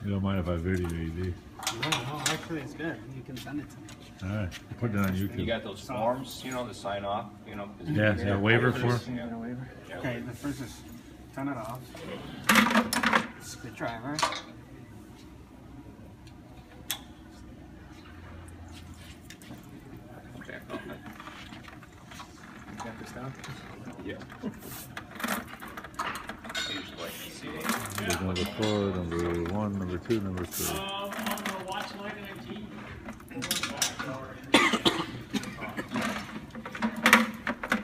You don't mind if I video you, do you? No, actually it's good. You can send it to me. All right, put it on YouTube. You got those forms, you know, to sign off, you know. Yeah, is there a waiver for? Yeah. Okay, the first is turn it off. Screwdriver. Okay. You got this down? Yeah. I usually like to see it. There's number 4, number 1, number 2, number 3.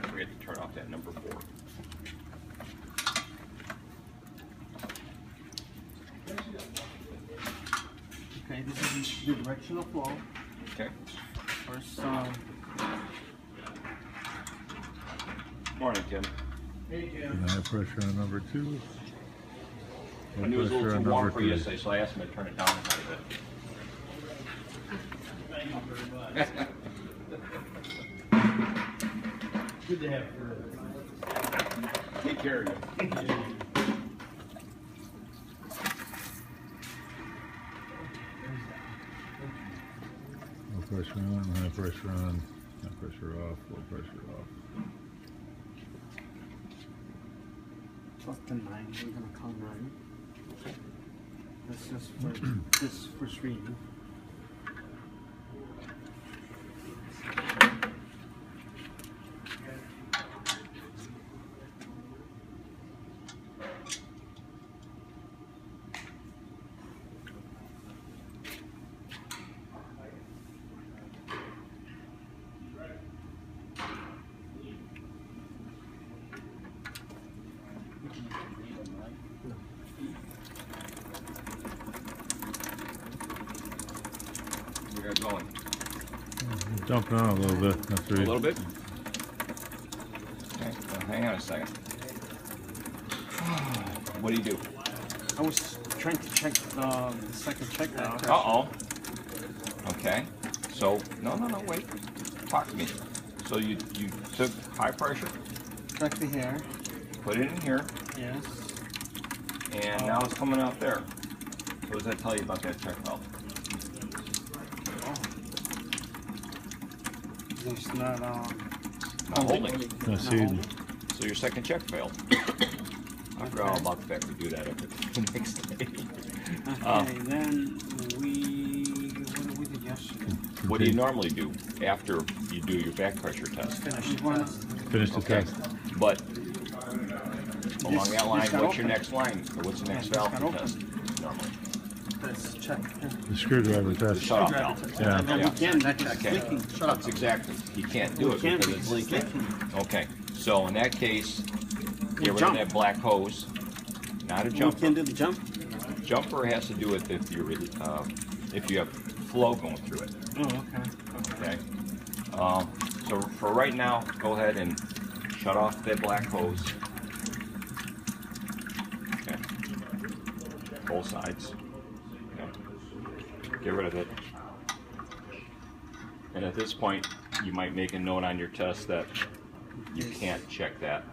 Forget to turn off that number 4. Okay, this is the directional flow. Okay. First, Morning, Tim. High pressure on number 2. I knew it was a little too warm for you yesterday, so I asked him to turn it down a bit. good to have. Take care of you. Low pressure on, high pressure on, high pressure off, low pressure off. Plus the 9, we're gonna call 9. That's just for this first reading. Where are you going? Jumping on a little bit. That's A right. little bit? Okay, well, hang on a second. What do you do? I was trying to check the second check out. Uh-oh. Okay. So, no, wait. Talk to me. So you took high pressure, Check the hair. put it in here, Yes. and now it's coming out there. What does that tell you about that check valve? It's not Not holding. I see. So your second check failed. I forgot all about the fact we do that every next day. Okay, then what did we do yesterday? What do you normally do after you do your back pressure test? Finish the test. But along that line, this got what's your open. next line? Or what's the next Yeah, valve this to got test normally? Let's check. The screwdriver The test. shut off valve. Yeah. And then Yeah. we can, that's Okay. leaking. Shut up. That's exactly. You can't do We it can't because it's because it's leaking. leaking. Okay. So in that case, get rid of jump. that black hose. Not a We jumper. can do the jump. Jumper has to do with if you have flow going through it. Oh, okay. Okay. So for right now, go ahead and shut off that black hose. Okay. Both sides. Okay. Get rid of it. And at this point, you might make a note on your test that you can't check that.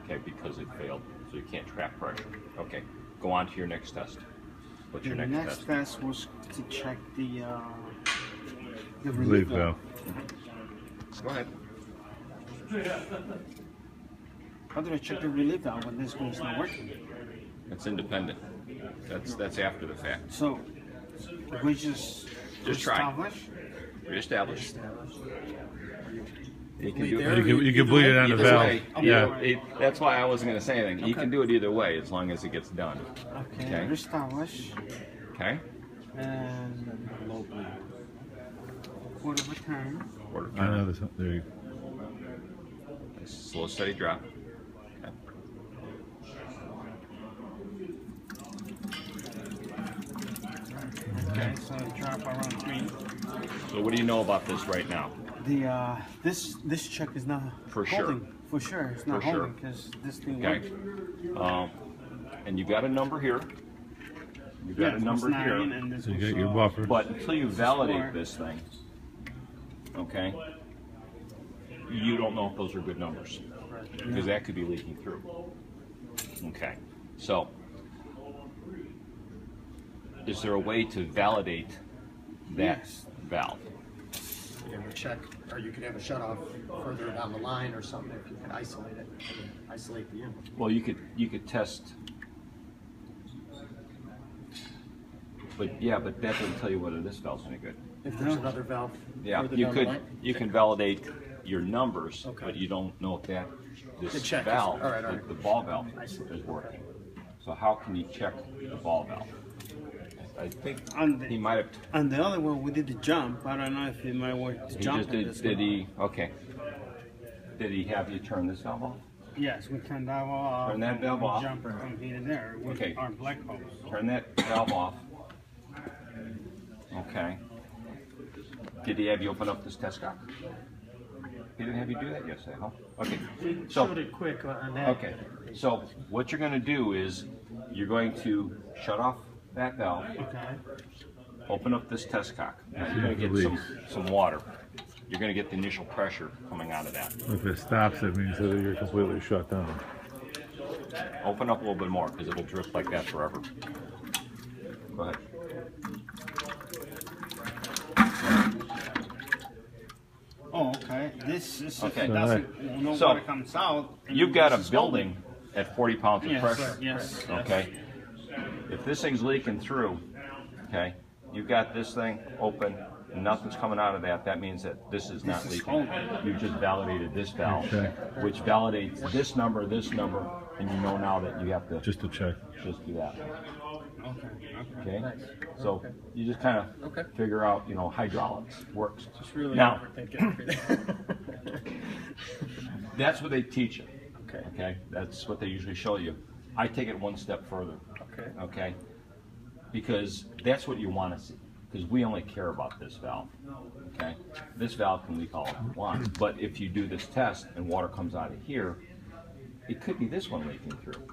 Okay, because it failed. So you can't trap pressure. Okay. Go on to your next test. What's your The next next test? test was to check the Relief relief valve. Go ahead. How do I check the relief valve when this one's not working? It's independent. That's after the fact. So we just try. establish. Reestablish. You can do Bleed there. You can bleed it on the either valve. way. Yeah. That's why I wasn't going to say anything. You can do it either way as long as it gets done. Okay. Okay. Reestablish Okay? and low bleed. Quarter of a turn. Quarter I know turn. this. There you Slow, steady drop. Okay. Okay. So drop around 3. So what do you know about this right now? The this check is not For sure. holding. For sure, it's not For sure. holding because this thing Okay. works. And you've got a number here. You've got a number it's 9 here. and this So you was, got your buffer. But until you validate 4. this thing, okay, you don't know if those are good numbers. Because that could be leaking through. Okay, so is there a way to validate that Yes. valve? You can check, or you could have a shut off further down the line or something if you could isolate it, isolate the unit. Well, you could test, but that doesn't tell you whether this valve's any good. If there's another valve Yeah, further you down could the line. you can validate your numbers, Okay. but you don't know if The this check is- valve, all right. the ball valve, I see. is working. So how can you check the ball valve? I think On the- he might have. And the other one, we did the jump. I don't know if it might work to He jump just on did. this Did one. he? Okay. Did he have you turn this valve off? Yes, we turned that off. Turn that and valve we off. Jump from here to there with Okay. our black hose. Turn that valve off. Okay. Did he have you open up this test cock? He didn't have you do that yesterday, huh? Okay. We So. showed it quick on that. Okay, so what you're going to do is you're going to shut off that valve, Okay. open up this test cock. Now you're going to get some water. You're going to get the initial pressure coming out of that. If it stops, it means that you're completely shut down. Open up a little bit more because it'll drip like that forever. Go ahead. Oh, okay. This is Okay. if it doesn't, no So, water comes out. and You've got a this is building at 40 pounds of Yes, pressure. yes, yes. Okay. If this thing's leaking through, okay, you've got this thing open and nothing's coming out of that. That means that this is not This is leaking. open. You've just validated this valve, Okay. which validates this number, and you know now that you have to Just to check. just do that. Okay. Okay. Nice. So Okay. you just kind of Okay. figure out, hydraulics works. Just really Now- overthinking everything. That's what they teach you. Okay. Okay. That's what they usually show you. I take it one step further. Okay. Okay? Because that's what you want to see. Because we only care about this valve. Okay? This valve can leak all it wants. But if you do this test and water comes out of here, it could be this one leaking through.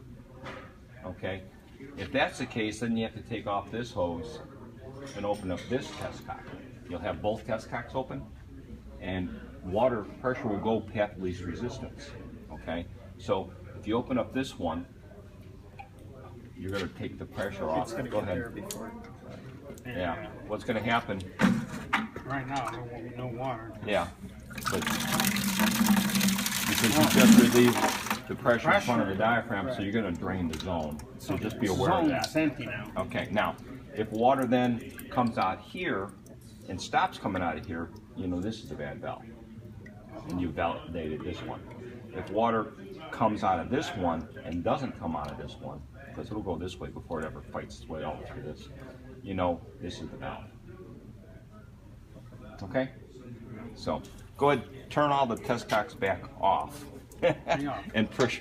Okay? If that's the case, then you have to take off this hose and open up this test cock. You'll have both test cocks open, and water pressure will go path of least resistance. Okay? So if you open up this one, you're going to take the pressure off. It's gonna Go get there ahead. before. Yeah. What's going to happen? Right now, no water. Yeah. But because you just relieved the pressure in front of the diaphragm, so you're going to drain the zone. So just be aware of Zone that. is empty now. Okay. Now, if water then comes out here and stops coming out of here, this is a bad valve, and you validated this one. If water comes out of this one and doesn't come out of this one, because it'll go this way before it ever fights its way out through this, this is the valve. Okay? So go ahead, turn all the test cocks back off and repressure